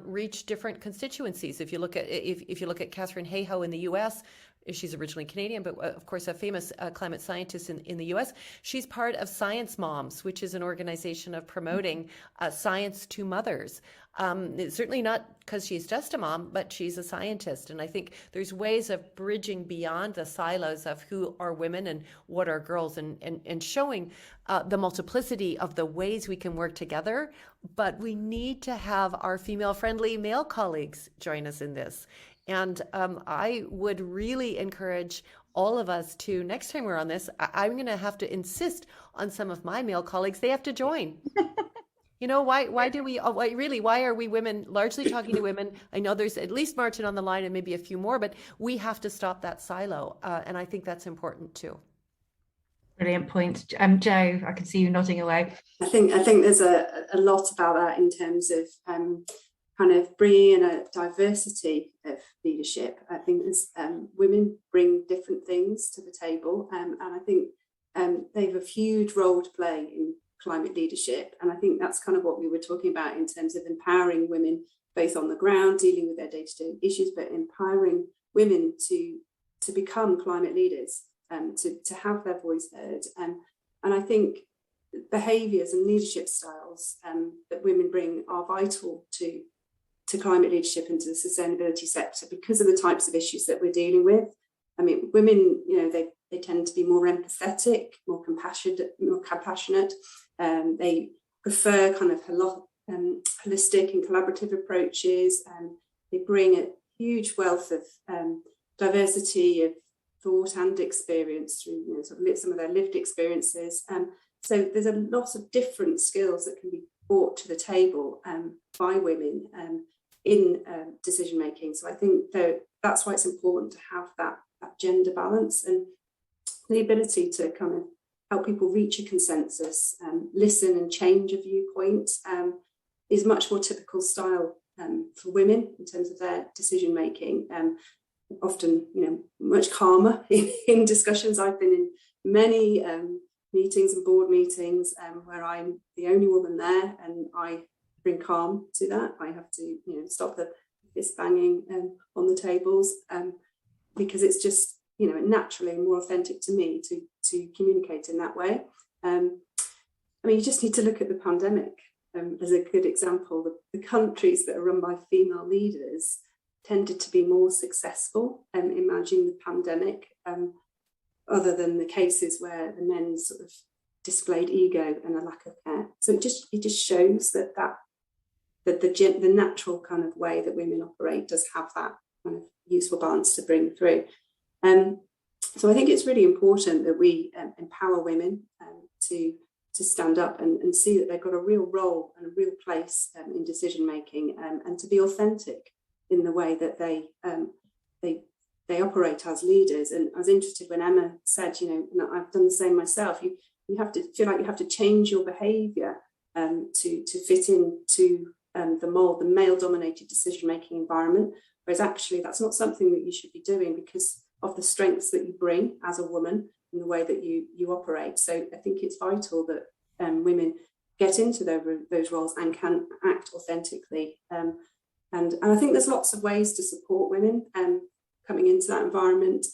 reach different constituencies. If you look at Katharine Hayhoe in the U.S., she's originally Canadian, but of course a famous climate scientist in the US. She's part of Science Moms, which is an organization of promoting science to mothers. It's certainly not because she's just a mom, but she's a scientist. And I think there's ways of bridging beyond the silos of who are women and what are girls, and showing the multiplicity of the ways we can work together. But we need to have our female-friendly male colleagues join us in this. And I would really encourage all of us to, next time we're on this, I'm going to have to insist on some of my male colleagues, they have to join. You know, why are we women largely talking to women? I know there's at least Martin on the line and maybe a few more, but we have to stop that silo. And I think that's important too. Brilliant point. Jo, I can see you nodding away. I think there's a lot about that in terms of kind of bringing in a diversity of leadership. I think there's women bring different things to the table, and I think they have a huge role to play in climate leadership. And I think that's kind of what we were talking about in terms of empowering women, both on the ground, dealing with their day-to-day issues, but empowering women to become climate leaders, to have their voice heard. And I think behaviours and leadership styles that women bring are vital to climate leadership and to the sustainability sector because of the types of issues that we're dealing with. I mean, women, you know, they tend to be more empathetic, more compassionate. They prefer kind of holistic and collaborative approaches, and they bring a huge wealth of diversity of thought and experience through, you know, sort of some of their lived experiences. So there's a lot of different skills that can be brought to the table by women in decision making. So I think that's why it's important to have that gender balance and the ability to kind of help people reach a consensus, listen and change a viewpoint is much more typical style for women in terms of their decision making. Often, you know, much calmer in discussions. I've been in many meetings and board meetings where I'm the only woman there, and I bring calm to that. I have to, you know, stop the fist banging on the tables because it's just, you know, naturally more authentic to me to communicate in that way. I mean, you just need to look at the pandemic as a good example. The countries that are run by female leaders tended to be more successful in managing the pandemic, other than the cases where the men sort of displayed ego and a lack of care. So it just shows that the natural kind of way that women operate does have that kind of useful balance to bring through. So I think it's really important that we empower women to stand up and see that they've got a real role and a real place in decision making, and to be authentic in the way that they operate as leaders. And I was interested when Emma said, you know, I've done the same myself. You have to feel like you have to change your behaviour to fit into the mold, the male-dominated decision-making environment. Whereas actually, that's not something that you should be doing because of the strengths that you bring as a woman in the way that you operate. So I think it's vital that women get into those roles and can act authentically. And I think there's lots of ways to support women coming into that environment.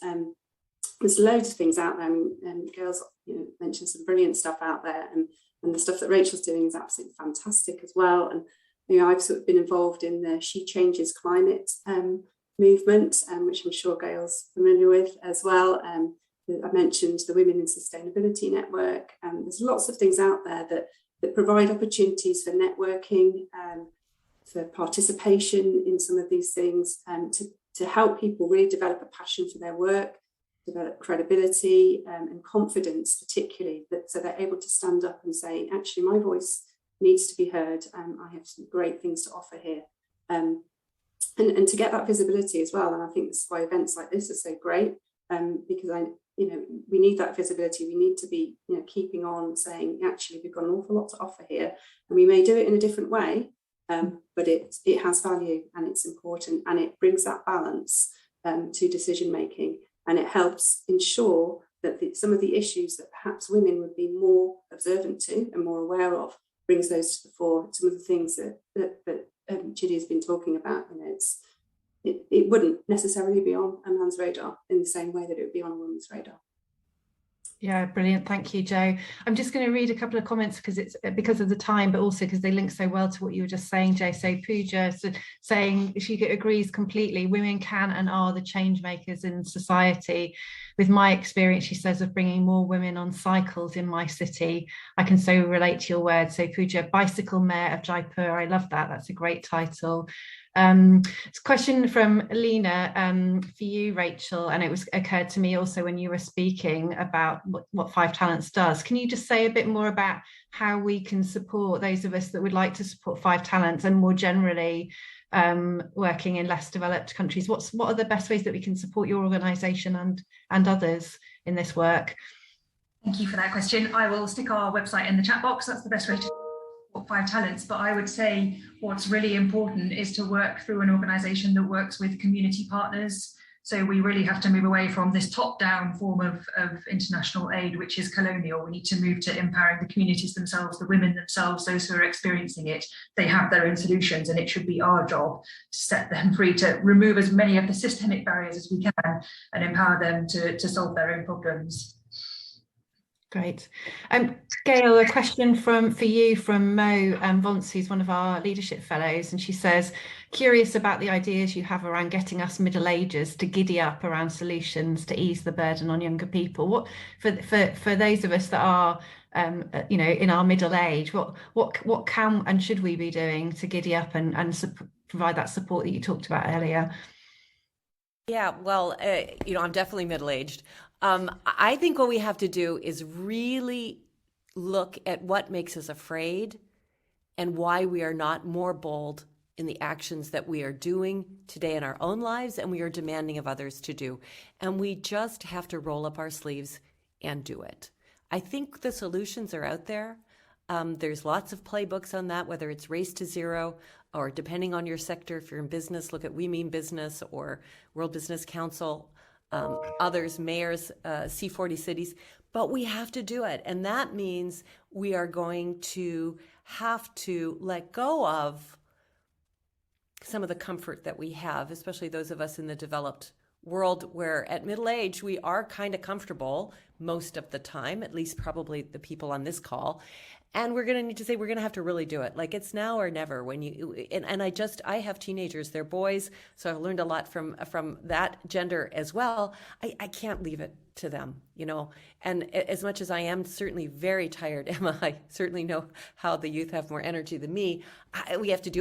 There's loads of things out there, and Gail's, you know, mentioned some brilliant stuff out there, and the stuff that Rachel's doing is absolutely fantastic as well. And you know, I've sort of been involved in the She Changes Climate movement, which I'm sure Gail's familiar with as well. I mentioned the Women in Sustainability Network. There's lots of things out there that provide opportunities for networking, for participation in some of these things, to help people really develop a passion for their work, develop credibility and confidence, particularly, so they're able to stand up and say, actually, my voice needs to be heard. I have some great things to offer here. And to get that visibility as well. And I think that's why events like this are so great, because we need that visibility. We need to be, keeping on saying, actually, we've got an awful lot to offer here, and we may do it in a different way, but it has value and it's important, and it brings that balance to decision making, and it helps ensure that some of the issues that perhaps women would be more observant to and more aware of, brings those to the fore. Some of the things that Chidi has been talking about, it wouldn't necessarily be on a man's radar in the same way that it would be on a woman's radar. Yeah, brilliant. Thank you, Jo. I'm just going to read a couple of comments because of the time, but also because they link so well to what you were just saying, Jo. So Pooja saying she agrees completely. Women can and are the change makers in society. With my experience, she says, of bringing more women on cycles in my city, I can so relate to your words. So Pooja, Bicycle Mayor of Jaipur. I love that. That's a great title. It's a question from Lena for you, Rachel, and it occurred to me also when you were speaking about what Five Talents does. Can you just say a bit more about how we can support those of us that would like to support Five Talents, and more generally working in less developed countries? What are the best ways that we can support your organisation and others in this work? Thank you for that question. I will stick our website in the chat box. That's the best way to support Five Talents. But I would say what's really important is to work through an organisation that works with community partners. So we really have to move away from this top-down form of international aid, which is colonial. We need to move to empowering the communities themselves, the women themselves, those who are experiencing it. They have their own solutions, and it should be our job to set them free, to remove as many of the systemic barriers as we can and empower them to solve their own problems. Great. Gail, a question for you from Mo Vance, who's one of our leadership fellows, and she says, curious about the ideas you have around getting us middle agers to giddy up around solutions to ease the burden on younger people. What for those of us that are in our middle age, what can and should we be doing to giddy up and provide that support that you talked about earlier? Yeah, well, I'm definitely middle-aged. I think what we have to do is really look at what makes us afraid and why we are not more bold in the actions that we are doing today in our own lives and we are demanding of others to do. And we just have to roll up our sleeves and do it. I think the solutions are out there. There's lots of playbooks on that, whether it's Race to Zero, or depending on your sector, if you're in business, look at We Mean Business or World Business Council, others, mayors, C40 cities, but we have to do it. And that means we are going to have to let go of some of the comfort that we have, especially those of us in the developed world, where at middle age, we are kind of comfortable most of the time, at least probably the people on this call. And we're going to need to say, we're going to have to really do it. Like, it's now or never. When you, and I have teenagers, they're boys. So I've learned a lot from that gender as well. I can't leave it to them, and as much as I am certainly very tired, Emma, I certainly know how the youth have more energy than me.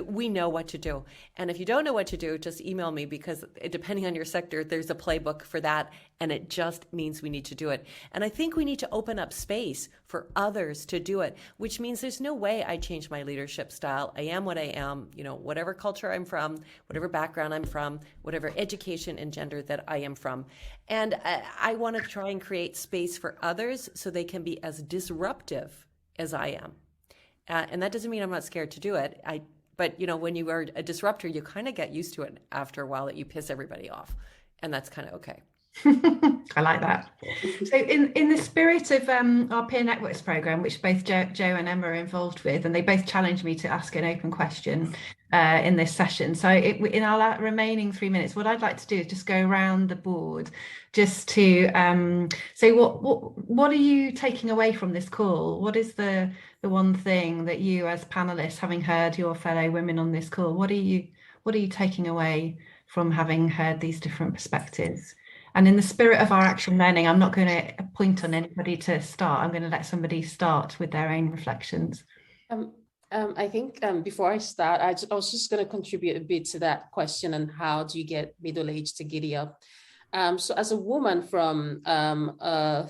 We know what to do. And if you don't know what to do, just email me, because depending on your sector, there's a playbook for that. And it just means we need to do it. And I think we need to open up space for others to do it, which means there's no way I change my leadership style. I am what I am, whatever culture I'm from, whatever background I'm from, whatever education and gender that I am from. And I want to try and create space for others so they can be as disruptive as I am. And that doesn't mean I'm not scared to do it. But when you are a disruptor, you kind of get used to it after a while, that you piss everybody off. And that's kind of okay. I like that. So in the spirit of our peer networks program, which both Jo and Emma are involved with, and they both challenged me to ask an open question in this session. So in our remaining 3 minutes, what I'd like to do is just go around the board just to say what are you taking away from this call? What is the one thing that you, as panelists, having heard your fellow women on this call, what are you taking away from having heard these different perspectives? And in the spirit of our action learning, I'm not going to point on anybody to start. I'm going to let somebody start with their own reflections. I think before I start, I was just going to contribute a bit to that question on how do you get middle-aged to giddy up. So as a woman from a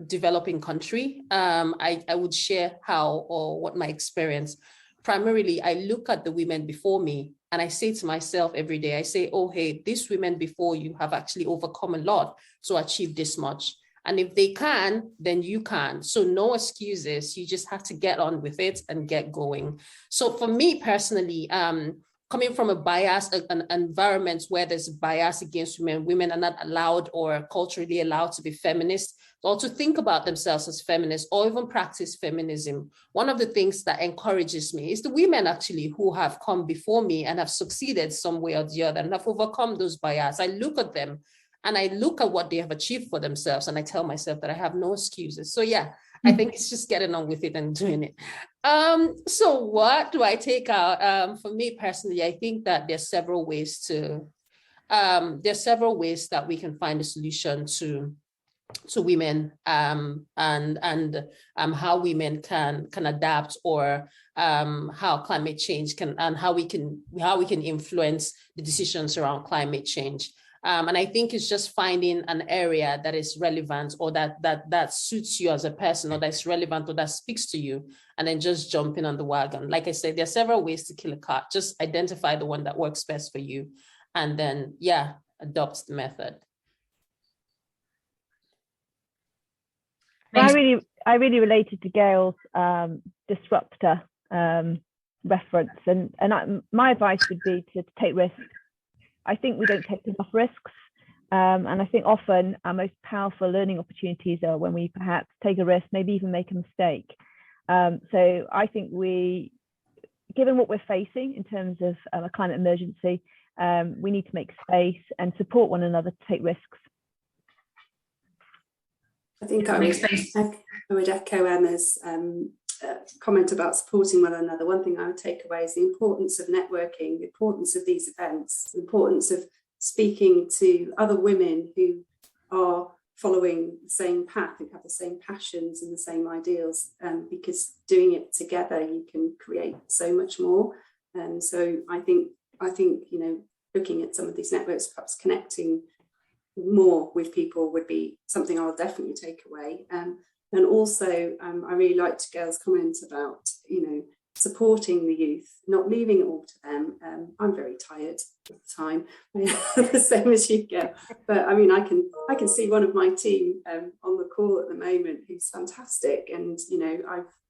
developing country, I would share how or what my experience. Primarily, I look at the women before me and I say to myself every day, I say, oh, hey, these women before you have actually overcome a lot to achieve this much. And if they can, then you can. So no excuses. You just have to get on with it and get going. So for me personally, coming from a bias, an environment where there's a bias against women, women are not allowed or culturally allowed to be feminist, or to think about themselves as feminists or even practice feminism. One of the things that encourages me is the women actually who have come before me and have succeeded some way or the other and have overcome those biases. I look at them and I look at what they have achieved for themselves, and I tell myself that I have no excuses. So yeah, I think it's just getting on with it and doing it. So what do I take out? For me personally, I think that there's several ways that we can find a solution to women, and how women can adapt, or how climate change can, and how we can influence the decisions around climate change. And I think it's just finding an area that is relevant, or that suits you as a person, or that's relevant, or that speaks to you, and then just jumping on the wagon. Like I said, there are several ways to kill a cat. Just identify the one that works best for you, and then adopt the method. Well, I really related to Gail's disruptor reference, and my advice would be to take risks. I think we don't take enough risks, and I think often our most powerful learning opportunities are when we perhaps take a risk, maybe even make a mistake. So I think given what we're facing in terms of a climate emergency, we need to make space and support one another to take risks. I think I would echo Emma's comment about supporting one another. One thing I would take away is the importance of networking, the importance of these events, the importance of speaking to other women who are following the same path, who have the same passions and the same ideals, because doing it together, you can create so much more. So I think, looking at some of these networks, perhaps connecting more with people would be something I'll definitely take away. And also, I really liked Gail's comment about, supporting the youth, not leaving it all to them. I'm very tired at the time, the same as you, Gail. But I mean, I can see one of my team on the call at the moment who's fantastic, and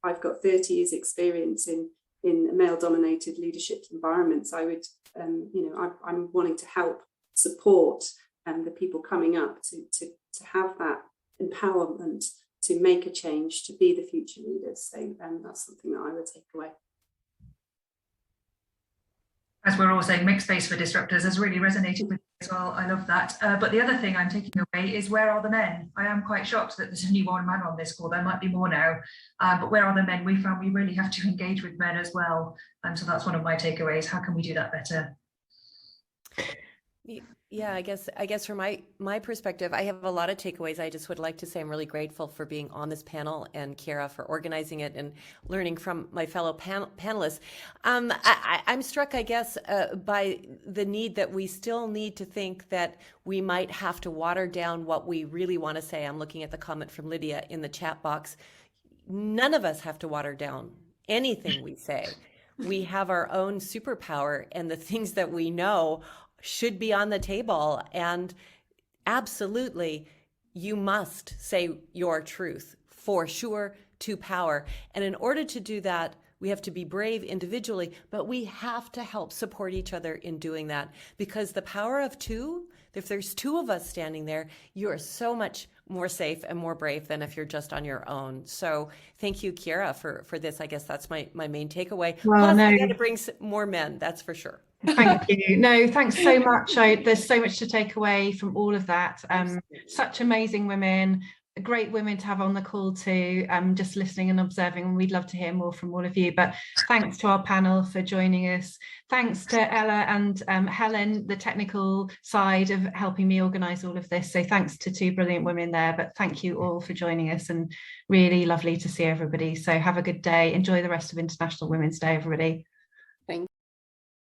I've got 30 years experience in male-dominated leadership environments. I would, I'm wanting to help support the people coming up to have that empowerment to make a change, to be the future leaders. So that's something that I would take away. As we're all saying, make space for disruptors has really resonated with me as well. I love that. But the other thing I'm taking away is, where are the men? I am quite shocked that there's only one man on this call. There might be more now, but where are the men? We found we really have to engage with men as well. And so that's one of my takeaways. How can we do that better? Yeah, I guess from my perspective, I have a lot of takeaways. I just would like to say I'm really grateful for being on this panel, and Ciara for organizing it and learning from my fellow panelists. I'm struck, I guess, by the need that we still need to think that we might have to water down what we really want to say. I'm looking at the comment from Lydia in the chat box. None of us have to water down anything we say. We have our own superpower, and the things that we know should be on the table. And absolutely, you must say your truth, for sure, to power. And in order to do that, we have to be brave individually, but we have to help support each other in doing that, because the power of two, if there's two of us standing there, you are so much more safe and more brave than if you're just on your own. So thank you, Ciara, for this. I guess that's my main takeaway. Well, plus, no. I got to bring more men, that's for sure. Thank you. No, thanks so much. There's so much to take away from all of that. Such amazing women, great women to have on the call too. Just listening and observing, and we'd love to hear more from all of you. But thanks to our panel for joining us. Thanks to Ella and Helen, the technical side of helping me organise all of this. So thanks to two brilliant women there. But thank you all for joining us, and really lovely to see everybody. So have a good day. Enjoy the rest of International Women's Day, everybody.